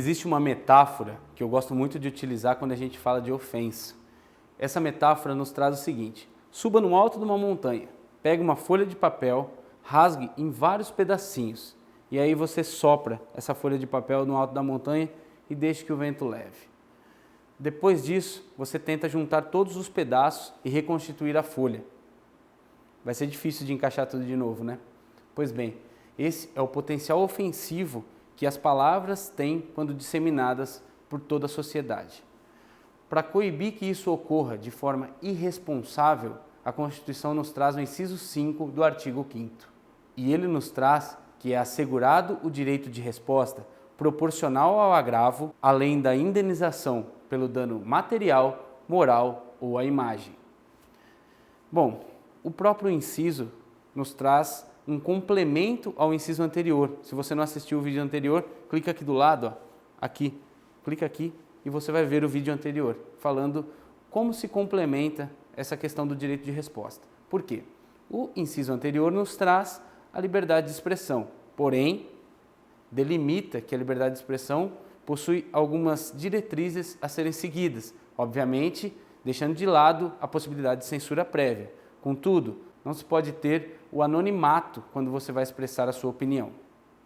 Existe uma metáfora que eu gosto muito de utilizar quando a gente fala de ofensa. Essa metáfora nos traz o seguinte: suba no alto de uma montanha, pegue uma folha de papel, rasgue em vários pedacinhos e aí você sopra essa folha de papel no alto da montanha e deixe que o vento leve. Depois disso, você tenta juntar todos os pedaços e reconstituir a folha. Vai ser difícil de encaixar tudo de novo, né? Pois bem, esse é o potencial ofensivo que as palavras têm quando disseminadas por toda a sociedade. Para coibir que isso ocorra de forma irresponsável, a Constituição nos traz o inciso 5 do artigo 5º. E ele nos traz que é assegurado o direito de resposta proporcional ao agravo, além da indenização pelo dano material, moral ou à imagem. Bom, o próprio inciso nos traz um complemento ao inciso anterior. Se você não assistiu o vídeo anterior, clica aqui do lado, ó, aqui, clica aqui e você vai ver o vídeo anterior, falando como se complementa essa questão do direito de resposta. Por quê? O inciso anterior nos traz a liberdade de expressão, porém, delimita que a liberdade de expressão possui algumas diretrizes a serem seguidas, obviamente, deixando de lado a possibilidade de censura prévia. Contudo, não se pode ter o anonimato quando você vai expressar a sua opinião.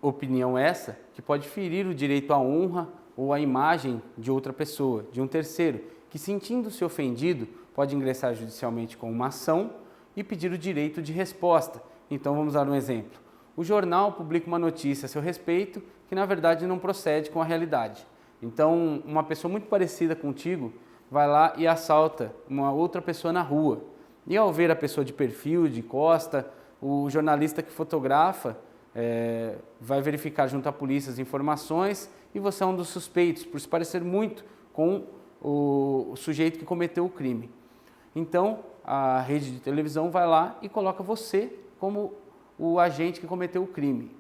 Opinião essa que pode ferir o direito à honra ou à imagem de outra pessoa, de um terceiro, que, sentindo-se ofendido, pode ingressar judicialmente com uma ação e pedir o direito de resposta. Então vamos dar um exemplo. O jornal publica uma notícia a seu respeito que na verdade não procede com a realidade. Então uma pessoa muito parecida contigo vai lá e assalta uma outra pessoa na rua. E ao ver a pessoa de perfil, de costa, o jornalista que fotografa vai verificar junto à polícia as informações e você é um dos suspeitos, por se parecer muito com o sujeito que cometeu o crime. Então, a rede de televisão vai lá e coloca você como o agente que cometeu o crime.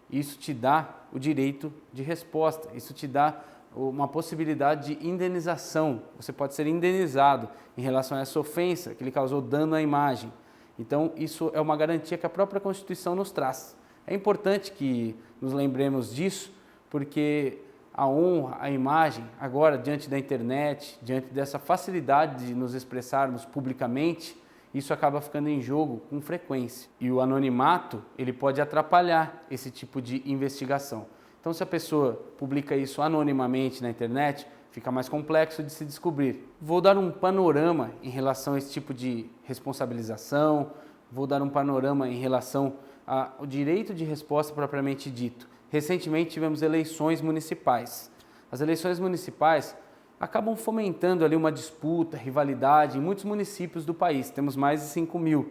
Isso te dá o direito de resposta, isso te dá uma possibilidade de indenização. Você pode ser indenizado em relação a essa ofensa que lhe causou dano à imagem. Então, isso é uma garantia que a própria Constituição nos traz. É importante que nos lembremos disso, porque a honra, a imagem, agora diante da internet, diante dessa facilidade de nos expressarmos publicamente, isso acaba ficando em jogo com frequência. E o anonimato, ele pode atrapalhar esse tipo de investigação. Então, se a pessoa publica isso anonimamente na internet, fica mais complexo de se descobrir. Vou dar um panorama em relação a esse tipo de responsabilização, vou dar um panorama em relação ao direito de resposta propriamente dito. Recentemente tivemos eleições municipais. As eleições municipais acabam fomentando ali uma disputa, rivalidade em muitos municípios do país. Temos mais de 5.000.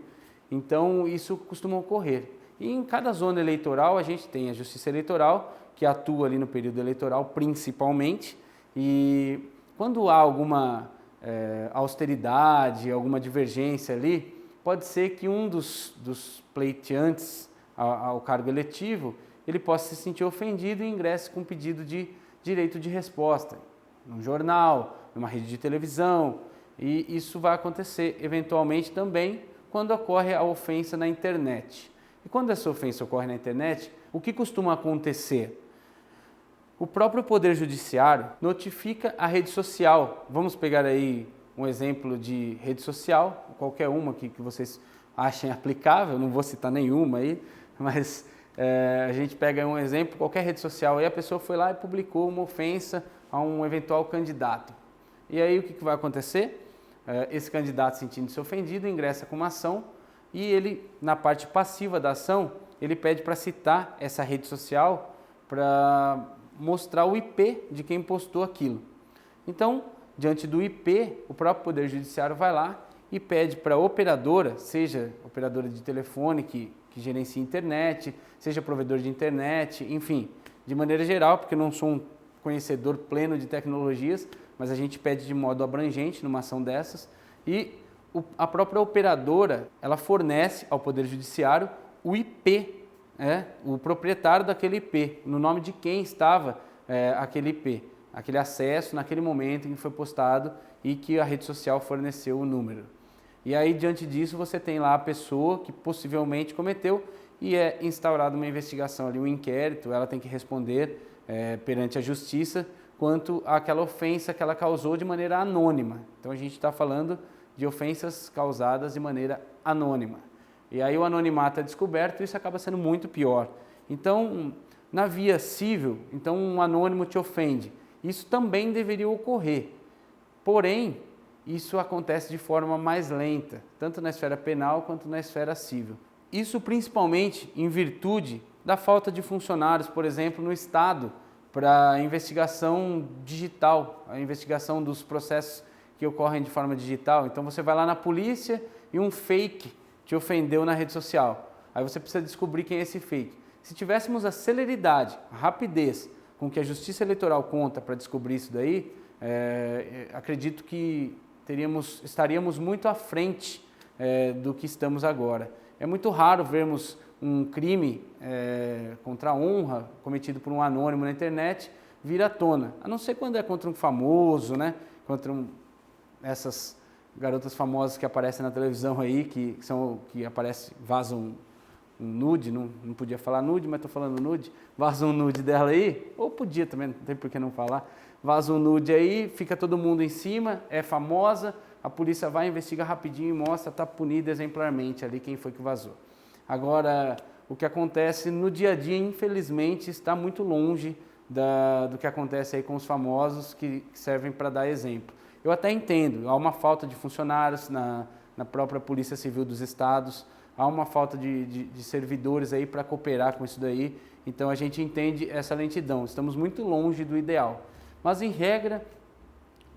Então, isso costuma ocorrer. E em cada zona eleitoral a gente tem a Justiça Eleitoral, que atua ali no período eleitoral principalmente, e quando há alguma austeridade, alguma divergência ali, pode ser que um dos pleiteantes ao cargo eletivo, ele possa se sentir ofendido e ingresse com pedido de direito de resposta, num jornal, numa rede de televisão, e isso vai acontecer eventualmente também quando ocorre a ofensa na internet. E quando essa ofensa ocorre na internet, o que costuma acontecer? O próprio Poder Judiciário notifica a rede social. Vamos pegar aí um exemplo de rede social, qualquer uma que vocês achem aplicável, não vou citar nenhuma aí, mas a gente pega um exemplo, qualquer rede social, aí a pessoa foi lá e publicou uma ofensa a um eventual candidato. E aí o que vai acontecer? Esse candidato, sentindo-se ofendido, ingressa com uma ação e ele, na parte passiva da ação, ele pede para citar essa rede social para mostrar o IP de quem postou aquilo. Então, diante do IP, o próprio Poder Judiciário vai lá e pede para a operadora, seja operadora de telefone que gerencia internet, seja provedor de internet, enfim, de maneira geral, porque eu não sou um conhecedor pleno de tecnologias, mas a gente pede de modo abrangente numa ação dessas, e a própria operadora, ela fornece ao Poder Judiciário o IP, o proprietário daquele IP, no nome de quem estava aquele IP, aquele acesso naquele momento em que foi postado e que a rede social forneceu o número. E aí, diante disso, você tem lá a pessoa que possivelmente cometeu e é instaurada uma investigação ali, um inquérito, ela tem que responder perante a justiça quanto àquela ofensa que ela causou de maneira anônima. Então a gente está falando de ofensas causadas de maneira anônima. E aí o anonimato é descoberto e isso acaba sendo muito pior. Então, na via civil, então um anônimo te ofende. Isso também deveria ocorrer. Porém, isso acontece de forma mais lenta, tanto na esfera penal quanto na esfera civil. Isso principalmente em virtude da falta de funcionários, por exemplo, no Estado, para a investigação digital, a investigação dos processos que ocorrem de forma digital. Então você vai lá na polícia e um fake te ofendeu na rede social. Aí você precisa descobrir quem é esse fake. Se tivéssemos a celeridade, a rapidez com que a Justiça Eleitoral conta para descobrir isso daí, acredito que estaríamos muito à frente do que estamos agora. É muito raro vermos um crime contra a honra cometido por um anônimo na internet vir à tona, a não ser quando é contra um famoso, né? Contra essas garotas famosas que aparecem na televisão aí, que aparecem, vazam um nude, não podia falar nude, mas estou falando nude, vaza um nude dela aí, ou podia também, não tem por que não falar, vaza um nude aí, fica todo mundo em cima, é famosa, a polícia vai, investiga rapidinho e mostra, está punida exemplarmente ali quem foi que vazou. Agora, o que acontece no dia a dia, infelizmente, está muito longe do que acontece aí com os famosos que servem para dar exemplo. Eu até entendo, há uma falta de funcionários na própria Polícia Civil dos estados, há uma falta de servidores aí para cooperar com isso daí, então a gente entende essa lentidão, estamos muito longe do ideal. Mas, em regra,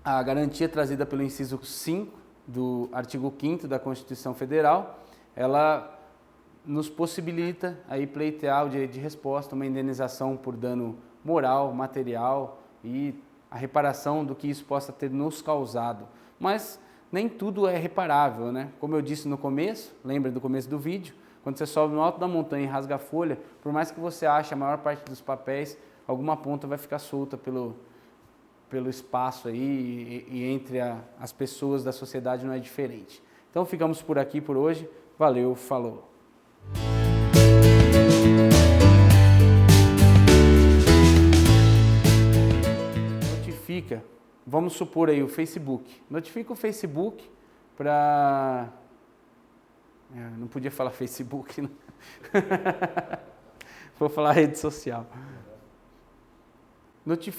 a garantia trazida pelo inciso 5 do artigo 5º da Constituição Federal, ela nos possibilita aí pleitear o direito de resposta, uma indenização por dano moral, material e a reparação do que isso possa ter nos causado. Mas nem tudo é reparável, né? Como eu disse no começo, lembra do começo do vídeo, quando você sobe no alto da montanha e rasga a folha, por mais que você ache a maior parte dos papéis, alguma ponta vai ficar solta pelo espaço aí e entre as pessoas da sociedade não é diferente. Então ficamos por aqui por hoje. Valeu, falou! Notifica, vamos supor aí o Facebook. Notifica o Facebook para... não podia falar Facebook, né? Vou falar rede social. Notifica